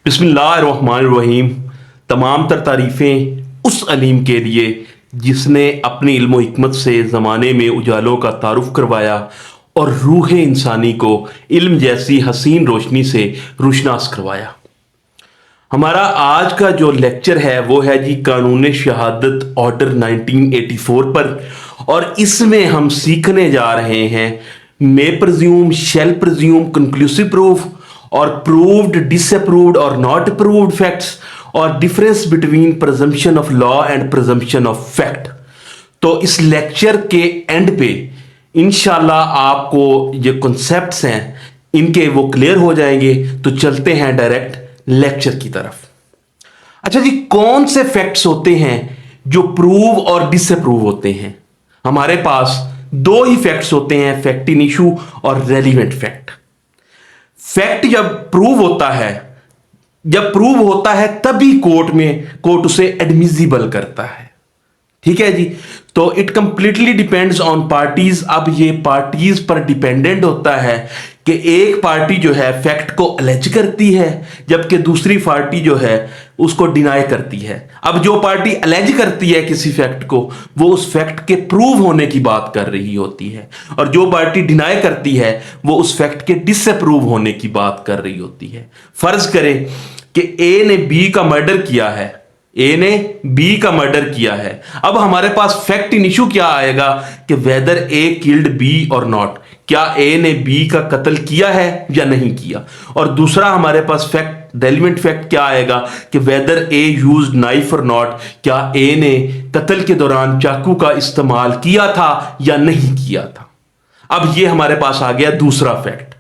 बिस्मिल्लाहिर्रहमानिर्रहीम। तमाम तर तारीफ़ें उस अलीम के लिए जिसने अपनी इल्म हिकमत से ज़माने में उजालों का तारुफ करवाया और रूह इंसानी को इल्म जैसी हसीन रोशनी से रोशनास करवाया। हमारा आज का जो लेक्चर है वो है जी कानून शहादत ऑर्डर 1984 पर, और इसमें हम सीखने जा रहे हैं may presume, shall presume, conclusive proof और प्रूव्ड, डिसअप्रूव्ड और नॉट अप्रूव्ड फैक्ट्स, और difference between presumption of law and presumption of fact. तो इस लेक्चर के एंड पे इंशाल्लाह आपको ये कॉन्सेप्ट्स हैं इनके वो क्लियर हो जाएंगे। तो चलते हैं डायरेक्ट लेक्चर की तरफ। अच्छा जी, कौन से फैक्ट्स होते हैं जो प्रूव और डिसअप्रूव होते हैं? हमारे पास दो ही फैक्ट्स होते हैं, फैक्ट इन इशू और रेलिवेंट फैक्ट। फैक्ट जब प्रूव होता है तभी कोर्ट उसे एडमिसिबल करता है। ठीक है जी। तो it completely depends on parties. अब ये पार्टीज पर डिपेंडेंट होता है कि एक पार्टी जो है फैक्ट को अलेज करती है जबकि दूसरी पार्टी जो है उसको डिनाई करती है। अब जो पार्टी अलेज करती है किसी फैक्ट को, वो उस फैक्ट के प्रूव होने की बात कर रही होती है, और जो पार्टी डिनाई करती है वो उस फैक्ट के डिसअप्रूव होने की बात कर रही होती है। फर्ज करें कि ए ने बी का मर्डर किया है, ए ने बी का मर्डर किया है। अब हमारे पास फैक्ट इन इशू क्या आएगा कि वेदर ए किल्ड बी और नॉट, क्या ए ने बी का कत्ल किया है या नहीं किया। और दूसरा हमारे पास फैक्ट, रेलेवेंट फैक्ट क्या आएगा कि वेदर ए यूज्ड नाइफ और नॉट, क्या ए ने कत्ल के दौरान चाकू का इस्तेमाल किया था या नहीं किया था। अब ये हमारे पास आ गया दूसरा फैक्ट।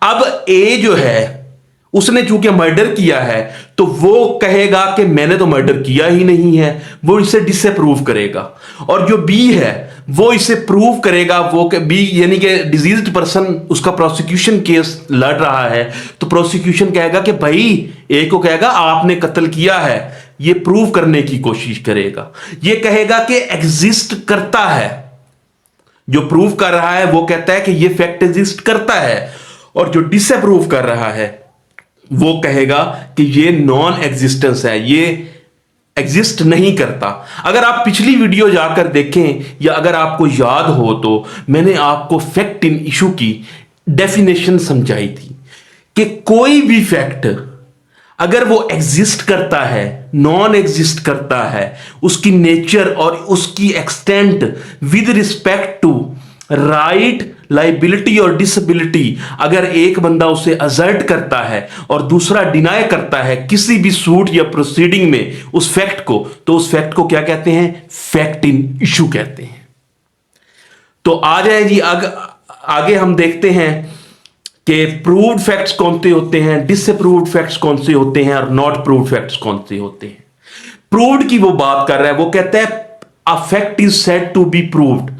अब ए जो है उसने चूंकि मर्डर किया है तो वो कहेगा कि मैंने तो मर्डर किया ही नहीं है, वो इसे डिसअप्रूव करेगा। और जो बी है वो इसे प्रूव करेगा, वो बी यानी कि डिजीज्ड पर्सन, उसका प्रोसिक्यूशन केस लड़ रहा है, तो प्रोसिक्यूशन कहेगा कि भाई ए को कहेगा आपने कत्ल किया है, ये प्रूव करने की कोशिश करेगा। ये कहेगा कि एग्जिस्ट करता है, जो प्रूव कर रहा है वो कहता है कि ये फैक्ट एग्जिस्ट करता है, और जो डिसअप्रूव कर रहा है वो कहेगा कि ये नॉन एग्जिस्टेंस है, ये एग्जिस्ट नहीं करता। अगर आप पिछली वीडियो जाकर देखें या अगर आपको याद हो तो मैंने आपको फैक्ट इन इशू की डेफिनेशन समझाई थी कि कोई भी फैक्ट अगर वो एग्जिस्ट करता है, नॉन एग्जिस्ट करता है, उसकी नेचर और उसकी extent with respect to right, liability और डिसेबिलिटी, अगर एक बंदा उसे असर्ट करता है और दूसरा डिनाई करता है किसी भी सूट या प्रोसीडिंग में उस फैक्ट को, तो उस फैक्ट को क्या कहते हैं? फैक्ट इन इशू कहते हैं। तो आ जाए जी आगे हम देखते हैं कि प्रूव्ड फैक्ट्स कौन से होते हैं, डिसअप्रूव्ड फैक्ट्स कौन से होते हैं और नॉट प्रूव्ड फैक्ट्स कौन से होते हैं। प्रूव्ड की वो बात कर रहा है, वो कहता है a fact is said to be proved.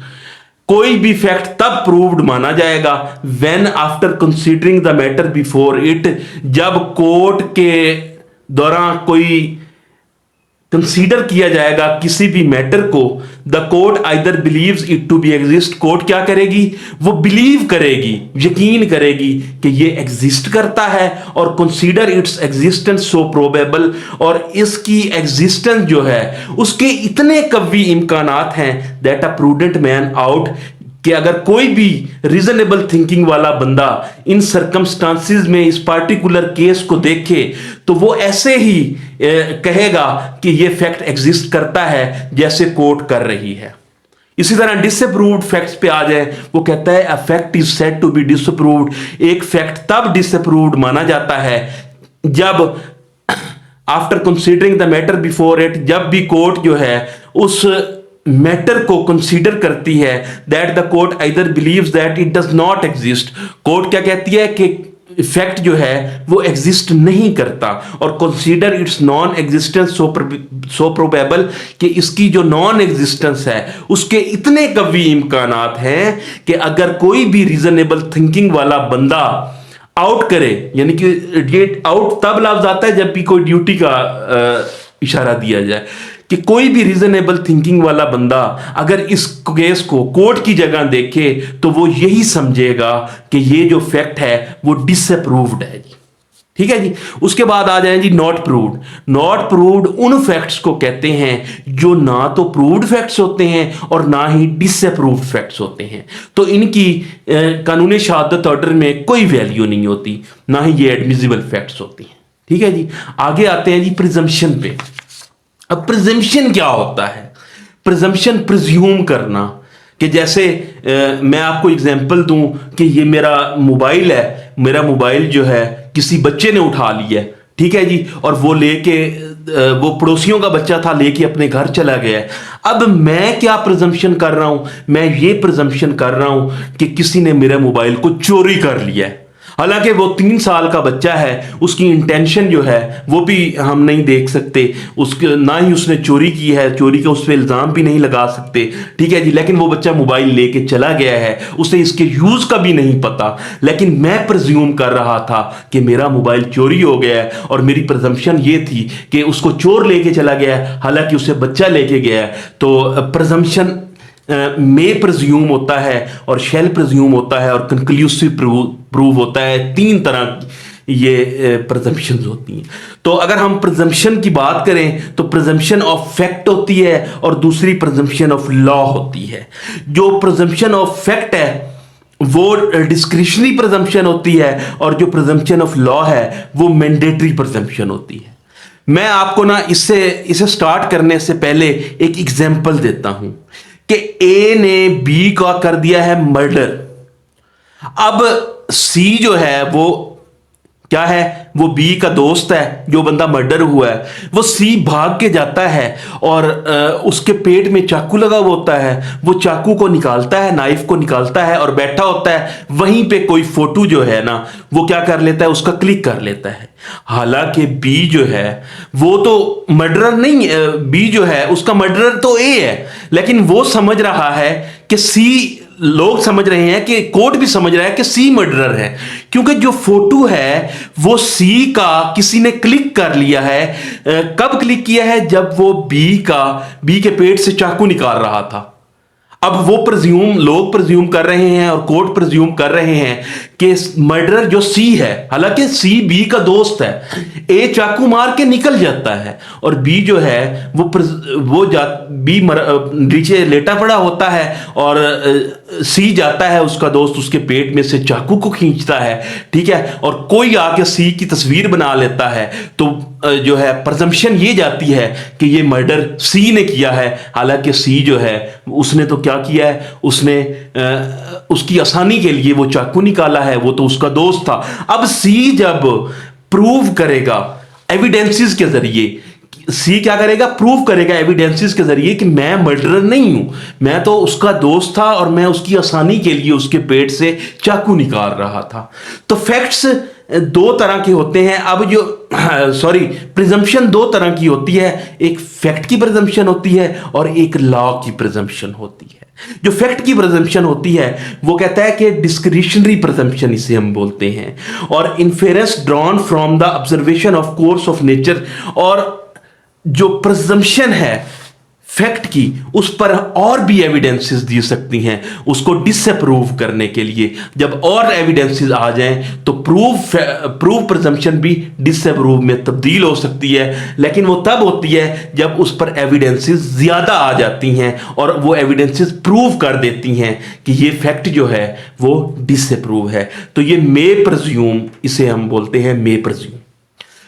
कोई भी फैक्ट तब प्रूव्ड माना जाएगा when after considering the matter before it, जब कोर्ट के दौरान कोई कंसीडर किया जाएगा किसी भी मैटर को, the court either believes it to be exist, court क्या करेगी? वो बिलीव करेगी, यकीन करेगी कि ये एग्जिस्ट करता है, और कंसीडर इट्स एग्जिस्टेंस सो प्रोबेबल, और इसकी एग्जिस्टेंस जो है उसके इतने कवी इम्कानात हैं that a prudent man out, कि अगर कोई भी रीजनेबल थिंकिंग वाला बंदा इन सर्कमस्टांसिस में इस पार्टिकुलर केस को देखे तो वो ऐसे ही कहेगा कि ये फैक्ट एग्जिस्ट करता है जैसे कोर्ट कर रही है। इसी तरह डिसअप्रूव्ड फैक्ट्स पे आ जाए, वो कहता है a fact is said to be disproved. एक फैक्ट तब डिसअप्रूव्ड माना जाता है जब after considering the matter before it, जब भी कोर्ट जो है उस मैटर को कंसीडर करती है, that the court either believes that it does not exist. Court क्या कहती है कि फैक्ट जो है वो एग्जिस्ट नहीं करता, और consider it's non existence so probable, कि इसकी जो नॉन एग्जिस्टेंस है उसके इतने कवी इम्कानात हैं कि अगर कोई भी रीजनेबल थिंकिंग वाला बंदा आउट करे, यानी कि ये आउट तब लफ्ज आता है जब भी कोई ड्यूटी का इशारा दिया जाए, कि कोई भी रीजनेबल थिंकिंग वाला बंदा अगर इस केस को कोर्ट की जगह देखे तो वो यही समझेगा कि ये जो फैक्ट है वो डिसअप्रूव्ड है जी। ठीक है जी। उसके बाद आ जाए जी नॉट प्रूव्ड। नॉट प्रूव्ड उन फैक्ट्स को कहते हैं जो ना तो प्रूव्ड फैक्ट्स होते हैं और ना ही डिसअप्रूव्ड फैक्ट्स होते हैं, तो इनकी कानून शहादत ऑर्डर में कोई वैल्यू नहीं होती, ना ही ये एडमिसिबल फैक्ट्स होती हैं। ठीक है जी। आगे आते हैं जी प्रिजम्पशन पे। अब प्रिजम्पशन क्या होता है? प्रिजम्पशन प्रिज्यूम करना, कि जैसे मैं आपको एग्जांपल दूं कि ये मेरा मोबाइल है, मेरा मोबाइल जो है किसी बच्चे ने उठा लिया है, ठीक है जी, और वो लेके वो पड़ोसियों का बच्चा था, लेके अपने घर चला गया है। अब मैं क्या प्रिजम्पशन कर रहा हूं? मैं ये प्रिजम्पशन कर रहा हूं कि किसी ने मेरे मोबाइल को चोरी कर लिया है। हालांकि वो 3 साल का बच्चा है, उसकी इंटेंशन जो है वो भी हम नहीं देख सकते, उसके ना ही उसने चोरी की है, चोरी का उस पर इल्ज़ाम भी नहीं लगा सकते, ठीक है जी। लेकिन वो बच्चा मोबाइल लेके चला गया है, उसे इसके यूज़ का भी नहीं पता, लेकिन मैं प्रिज्यूम कर रहा था कि मेरा मोबाइल चोरी हो गया है, और मेरी प्रिजम्पशन ये थी कि उसको चोर लेके चला गया है, हालांकि उसे बच्चा लेके गया है। तो प्रिजम्पशन में प्रिज्यूम होता है और शेल प्रिज्यूम होता है और कंक्लूसिव प्रूव होता है। 3 तरह ये प्रिजम्पशंस होती हैं। तो अगर हम प्रिजम्पशन की बात करें तो प्रिजम्पशन ऑफ फैक्ट होती है और दूसरी प्रिजम्पशन ऑफ लॉ होती है। जो प्रिजम्पशन ऑफ फैक्ट है वो डिस्क्रिशनरी प्रिजम्पशन होती है, और जो प्रिजम्पशन ऑफ लॉ है वो मैंडेटरी प्रिजम्पशन होती है। मैं आपको ना इसे स्टार्ट करने से पहले एक एग्जांपल देता हूं कि ए ने बी का कर दिया है मर्डर। अब सी जो है वो क्या है? वो बी का दोस्त है, जो बंदा मर्डर हुआ है। वो सी भाग के जाता है और उसके पेट में चाकू लगा हुआ होता है। वो चाकू को निकालता है, नाइफ को निकालता है और बैठा होता है। वहीं पे कोई फोटो जो है ना, वो क्या कर लेता है? उसका क्लिक कर लेता है। हालांकि बी जो है वो तो मर्डरर नहीं है, बी जो है उसका मर्डरर तो ए है, लेकिन वो समझ रहा है कि सी, लोग समझ रहे हैं कि कोर्ट भी समझ रहा है कि सी मर्डरर है, क्योंकि जो फोटो है वो सी का किसी ने क्लिक कर लिया है। कब क्लिक किया है? जब वो बी के पेट से चाकू निकाल रहा था। अब वो लोग प्रज्यूम कर रहे हैं और कोर्ट प्रज्यूम कर रहे हैं कि मर्डरर जो सी है, हालांकि सी बी का दोस्त है, ए चाकू मार के निकल जाता है और बी जो है बी नीचे लेटा पड़ा होता है और सी जाता है, उसका दोस्त उसके पेट में से चाकू को खींचता है, ठीक है, और कोई आके सी की तस्वीर बना लेता है। तो जो है प्रिजम्पशन ये जाती है कि ये मर्डर सी ने किया है। हालांकि सी जो है उसने तो क्या किया है? उसने उसकी आसानी के लिए वो चाकू निकाला है, वो तो उसका दोस्त था। अब सी जब प्रूव करेगा एविडेंसेस के जरिए, सी क्या करेगा? प्रूव करेगा एविडेंसेस के जरिए कि मैं मर्डरर नहीं हूं, मैं तो उसका दोस्त था और मैं उसकी आसानी के लिए उसके पेट से चाकू निकाल रहा था। तो फैक्ट्स 2 तरह के होते हैं। अब जो प्रिजम्पशन 2 तरह की होती है, एक फैक्ट की प्रिजम्पशन होती है और एक लॉ की प्रिजम्पशन होती है। जो फैक्ट की प्रिजम्पशन होती है वो कहता है कि डिस्क्रिशनरी प्रिजम्पशन इसे हम बोलते हैं, और inference drawn from the observation of course of nature. और जो प्रिजम्पशन है फैक्ट की, उस पर और भी एविडेंसेस दी सकती हैं उसको डिसअप्रूव करने के लिए। जब और एविडेंसेस आ जाएं तो प्रूव प्रिजम्पशन भी डिसअप्रूव में तब्दील हो सकती है, लेकिन वो तब होती है जब उस पर एविडेंसेस ज्यादा आ जाती हैं और वो एविडेंसेस प्रूव कर देती हैं कि ये फैक्ट जो है वो डिसअप्रूव है। तो ये मे प्रिज्यूम, इसे हम बोलते हैं मे प्रिज्यूम।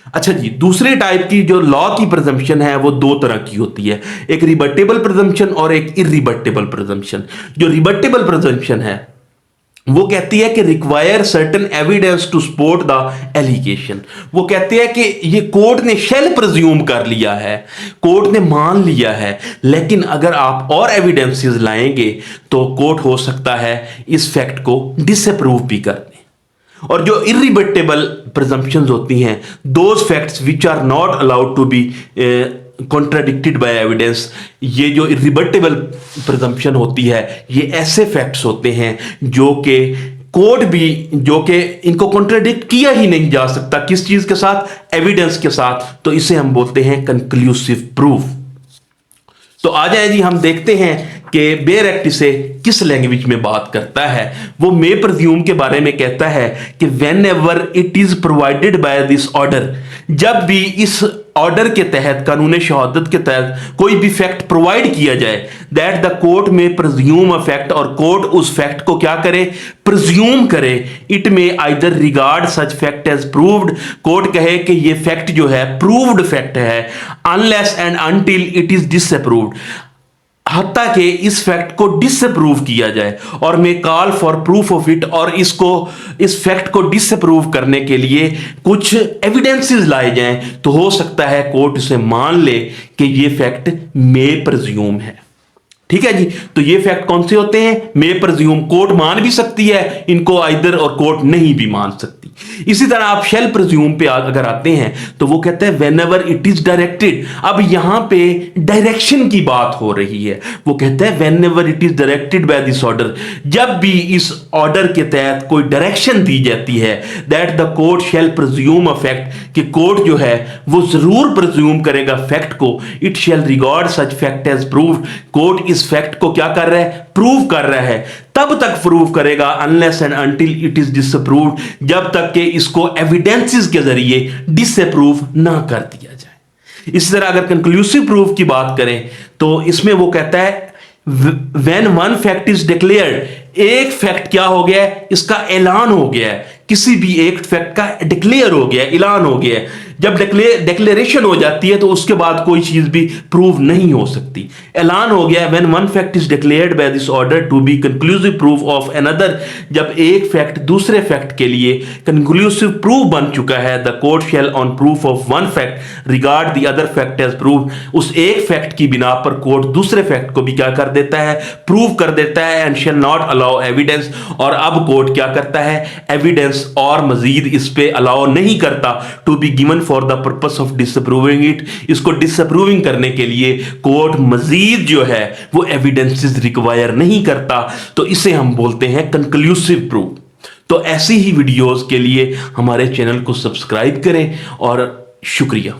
अच्छा जी, दूसरे टाइप की जो लॉ की प्रिजम्पशन है वो 2 तरह की होती है, एक रिबटेबल प्रिजम्पशन और एक इरिबटेबल प्रिजम्पशन। जो रिबटेबल प्रिजम्पशन है वो कहती है कि require certain evidence to support the allegation. वो कहते हैं कि ये कोर्ट ने शेल प्रिज्यूम कर लिया है, कोर्ट ने मान लिया है, लेकिन अगर आप और एविडेंसेस लाएंगे तो कोर्ट हो सकता है इस फैक्ट को डिसअप्रूव भी कर दे। और जो इरिबटेबल प्रिजम्पशंस होती हैं, those facts which are not allowed to be contradicted by evidence. ये जो इरिबटेबल प्रिजम्पशन होती है ये ऐसे फैक्ट्स होते हैं जो कि कोर्ट भी, जो कि इनको कॉन्ट्राडिक्ट किया ही नहीं जा सकता, किस चीज के साथ? एविडेंस के साथ। तो इसे हम बोलते हैं कंक्लूसिव प्रूफ। तो आ जाए जी, हम देखते हैं कि बेयर एक्ट से किस लैंग्वेज में बात करता है। वो मे प्रज्यूम के बारे में कहता है कि when ever it is provided by this order, जब भी इस ऑर्डर के तहत, कानून शहादत के तहत कोई भी फैक्ट प्रोवाइड किया जाए, that the court may presume a fact, और कोर्ट उस फैक्ट को क्या करे, प्रज्यूम करे। It may either regard such fact as proved, court कहे कि ये फैक्ट जो है प्रूव्ड फैक्ट है, unless and until it is disproved, हत्ता के इस फैक्ट को डिसअप्रूव किया जाए, और may call for proof of it, और इस फैक्ट को डिसअप्रूव करने के लिए कुछ एविडेंसेस लाए जाएं, तो हो सकता है कोर्ट उसे मान ले कि ये फैक्ट मे प्रज्यूम है। ठीक है जी, तो ये फैक्ट कौन से होते हैं, मे प्रज्यूम। कोर्ट मान भी सकती है इनको आइदर, और कोर्ट नहीं भी मान सकती। इसी तरह आप शेल प्रज्यूम पे अगर आते हैं तो वो कहते हैं when ever it is directed. अब यहां पे डायरेक्शन की बात हो रही है। वो कहते हैं when ever it is directed by this order, जब भी इस ऑर्डर के तहत कोई डायरेक्शन दी जाती है, that the court shall presume a fact, कि कोर्ट जो है वो जरूर प्रज्यूम करेगा फैक्ट को। It shall regard such fact as proved, court इस फैक्ट को क्या कर रहा है, प्रूव कर रहा है। तब तक प्रूव करेगा unless and until it is disapproved, जब तक कि इसको एविडेंसेस के जरिए डिसअप्रूव ना कर दिया जाए। इसी तरह अगर कंक्लूसिव प्रूफ की बात करें तो इसमें वो कहता है when one fact is declared, एक फैक्ट क्या हो गया है, इसका ऐलान हो गया है, किसी भी एक फैक्ट का डिक्लेयर हो गया, ऐलान हो गया है। जब डिक्लेरेशन हो जाती है तो उसके बाद कोई चीज भी प्रूव नहीं हो सकती। ऐलान हो गया, when one fact is declared by this order to be conclusive proof of another, जब एक फैक्ट दूसरे फैक्ट के लिए कंक्लूसिव प्रूफ बन चुका है, the court shall on proof of one fact regard the other fact as proof, उस एक फैक्ट की बिना पर कोर्ट दूसरे फैक्ट को भी क्या कर देता है, प्रूव कर देता है, and shall not allow evidence, और अब कोर्ट क्या करता है, एविडेंस और मजीद इस पे अलाउ नहीं करता, to be given for the purpose of disproving it, इसको डिसअप्रूविंग करने के लिए कोर्ट मजीद जो है वो एविडेंसेस रिक्वायर नहीं करता, तो इसे हम बोलते हैं कंक्लूसिव प्रूफ। तो ऐसी ही वीडियोस के लिए हमारे चैनल को सब्सक्राइब करें, और शुक्रिया।